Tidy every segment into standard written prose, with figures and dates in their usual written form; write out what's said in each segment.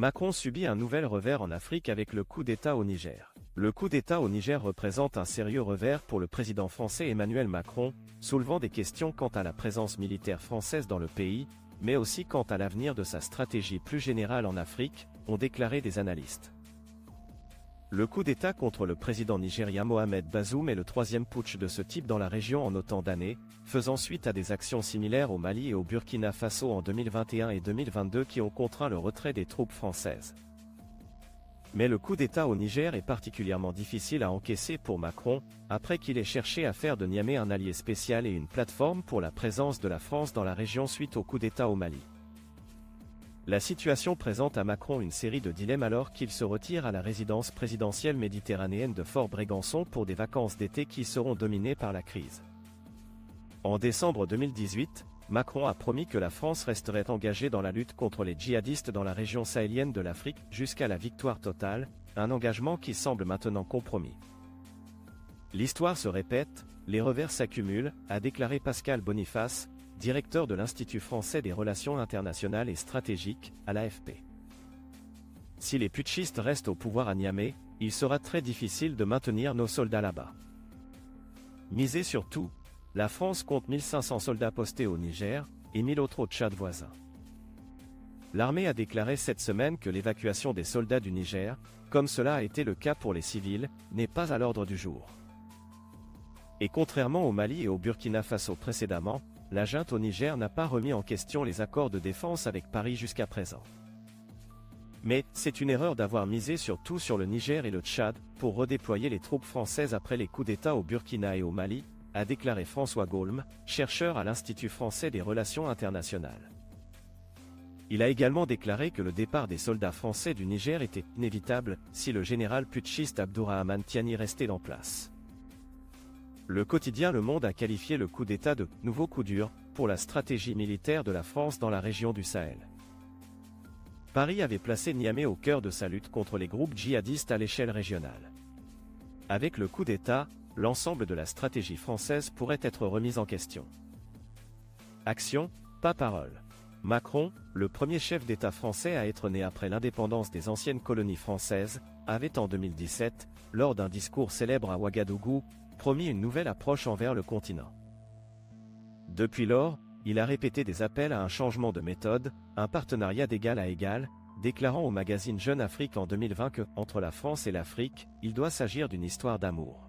Macron subit un nouvel revers en Afrique avec le coup d'État au Niger. Le coup d'État au Niger représente un sérieux revers pour le président français Emmanuel Macron, soulevant des questions quant à la présence militaire française dans le pays, mais aussi quant à l'avenir de sa stratégie plus générale en Afrique, ont déclaré des analystes. Le coup d'État contre le président nigérien Mohamed Bazoum est le troisième putsch de ce type dans la région en autant d'années, faisant suite à des actions similaires au Mali et au Burkina Faso en 2021 et 2022 qui ont contraint le retrait des troupes françaises. Mais le coup d'État au Niger est particulièrement difficile à encaisser pour Macron, après qu'il ait cherché à faire de Niamey un allié spécial et une plateforme pour la présence de la France dans la région suite au coup d'État au Mali. La situation présente à Macron une série de dilemmes alors qu'il se retire à la résidence présidentielle méditerranéenne de Fort-Brégançon pour des vacances d'été qui seront dominées par la crise. En décembre 2018, Macron a promis que la France resterait engagée dans la lutte contre les djihadistes dans la région sahélienne de l'Afrique jusqu'à la victoire totale, un engagement qui semble maintenant compromis. L'histoire se répète, les revers s'accumulent, a déclaré Pascal Boniface, directeur de l'Institut français des relations internationales et stratégiques, à l'AFP. Si les putschistes restent au pouvoir à Niamey, il sera très difficile de maintenir nos soldats là-bas. Misez sur tout, la France compte 1500 soldats postés au Niger, et 1000 autres au Tchad voisin. L'armée a déclaré cette semaine que l'évacuation des soldats du Niger, comme cela a été le cas pour les civils, n'est pas à l'ordre du jour. Et contrairement au Mali et au Burkina Faso précédemment, la junte au Niger n'a pas remis en question les accords de défense avec Paris jusqu'à présent. Mais, c'est une erreur d'avoir misé surtout sur le Niger et le Tchad, pour redéployer les troupes françaises après les coups d'État au Burkina et au Mali, a déclaré François Gaulme, chercheur à l'Institut français des relations internationales. Il a également déclaré que le départ des soldats français du Niger était inévitable, si le général putschiste Abdourahmane Tiani restait en place. Le quotidien Le Monde a qualifié le coup d'État de « nouveau coup dur » pour la stratégie militaire de la France dans la région du Sahel. Paris avait placé Niamey au cœur de sa lutte contre les groupes djihadistes à l'échelle régionale. Avec le coup d'État, l'ensemble de la stratégie française pourrait être remise en question. Action, pas parole. Macron, le premier chef d'État français à être né après l'indépendance des anciennes colonies françaises, avait en 2017, lors d'un discours célèbre à Ouagadougou, promis une nouvelle approche envers le continent. Depuis lors, il a répété des appels à un changement de méthode, un partenariat d'égal à égal, déclarant au magazine Jeune Afrique en 2020 que, entre la France et l'Afrique, il doit s'agir d'une histoire d'amour.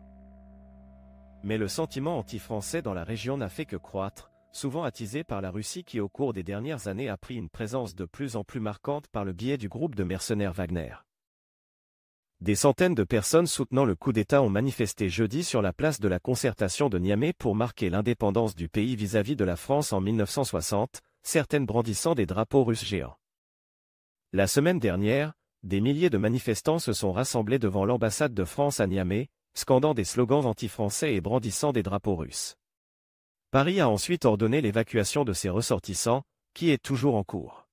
Mais le sentiment anti-français dans la région n'a fait que croître, souvent attisé par la Russie qui au cours des dernières années a pris une présence de plus en plus marquante par le biais du groupe de mercenaires Wagner. Des centaines de personnes soutenant le coup d'État ont manifesté jeudi sur la place de la Concertation de Niamey pour marquer l'indépendance du pays vis-à-vis de la France en 1960, certaines brandissant des drapeaux russes géants. La semaine dernière, des milliers de manifestants se sont rassemblés devant l'ambassade de France à Niamey, scandant des slogans anti-français et brandissant des drapeaux russes. Paris a ensuite ordonné l'évacuation de ses ressortissants, qui est toujours en cours.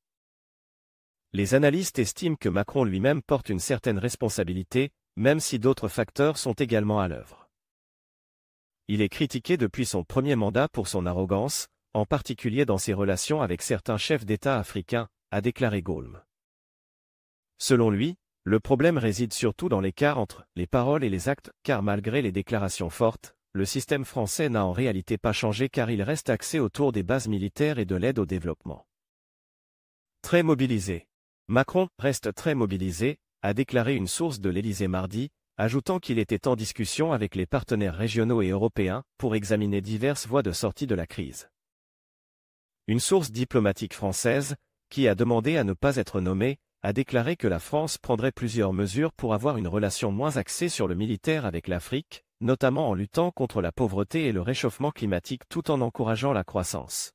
Les analystes estiment que Macron lui-même porte une certaine responsabilité, même si d'autres facteurs sont également à l'œuvre. Il est critiqué depuis son premier mandat pour son arrogance, en particulier dans ses relations avec certains chefs d'État africains, a déclaré Gaulme. Selon lui, le problème réside surtout dans l'écart entre les paroles et les actes, car malgré les déclarations fortes, le système français n'a en réalité pas changé car il reste axé autour des bases militaires et de l'aide au développement. Très mobilisé. Macron reste très mobilisé, a déclaré une source de l'Élysée mardi, ajoutant qu'il était en discussion avec les partenaires régionaux et européens pour examiner diverses voies de sortie de la crise. Une source diplomatique française, qui a demandé à ne pas être nommée, a déclaré que la France prendrait plusieurs mesures pour avoir une relation moins axée sur le militaire avec l'Afrique, notamment en luttant contre la pauvreté et le réchauffement climatique tout en encourageant la croissance.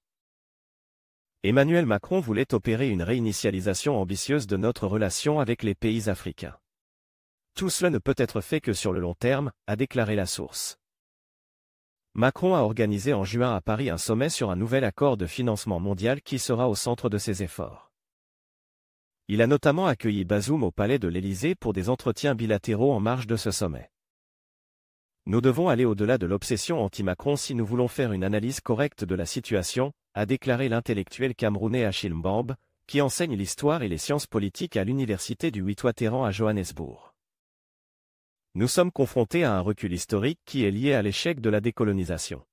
Emmanuel Macron voulait opérer une réinitialisation ambitieuse de notre relation avec les pays africains. Tout cela ne peut être fait que sur le long terme, a déclaré la source. Macron a organisé en juin à Paris un sommet sur un nouvel accord de financement mondial qui sera au centre de ses efforts. Il a notamment accueilli Bazoum au palais de l'Élysée pour des entretiens bilatéraux en marge de ce sommet. Nous devons aller au-delà de l'obsession anti-Macron si nous voulons faire une analyse correcte de la situation, a déclaré l'intellectuel camerounais Achille Mbambe, qui enseigne l'histoire et les sciences politiques à l'université du Witwatersrand à Johannesburg. Nous sommes confrontés à un recul historique qui est lié à l'échec de la décolonisation.